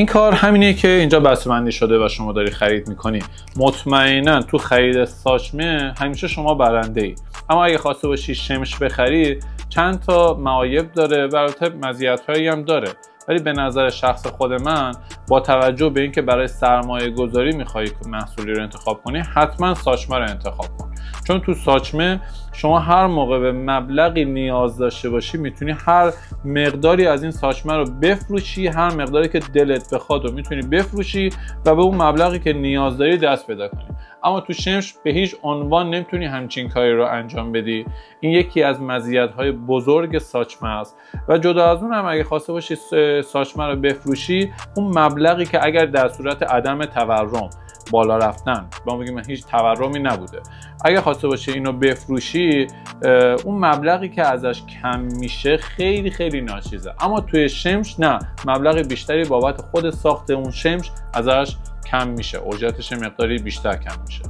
این کار همینه که اینجا بسته‌بندی شده و شما داری خرید میکنی. مطمئنا تو خرید ساچمه همیشه شما برنده ای. اما اگه خواسته باشی شمش بخری، چند تا معایب داره و البته مزیت‌هایی هم داره، ولی به نظر شخص خود من با توجه به اینکه برای سرمایه گذاری میخوای محصولی رو انتخاب کنی، حتما ساچمه رو انتخاب کن. چون تو ساچمه شما هر موقع به مبلغی نیاز داشته باشی میتونی هر مقداری از این ساچمه رو بفروشی، هر مقداری که دلت بخواد رو میتونی بفروشی و به اون مبلغی که نیاز داری دست پیدا کنی. اما تو شمش به هیچ عنوان نمیتونی همچین کاری رو انجام بدی. این یکی از مزیت‌های بزرگ ساچمه است و جدا از اون هم اگه خواسته باشی ساچمه رو بفروشی، اون مبلغی که اگر در صورت عدم تورم بالا رفتن، با ما بگیم هیچ تورمی نبوده، اگه خواسته باشی اینو بفروشی، اون مبلغی که ازش کم میشه خیلی خیلی ناچیزه. اما توی شمش نه، مبلغ بیشتری بابت خود ساخت اون شمش ازش کم میشه، اجرتش مقداری بیشتر کم میشه.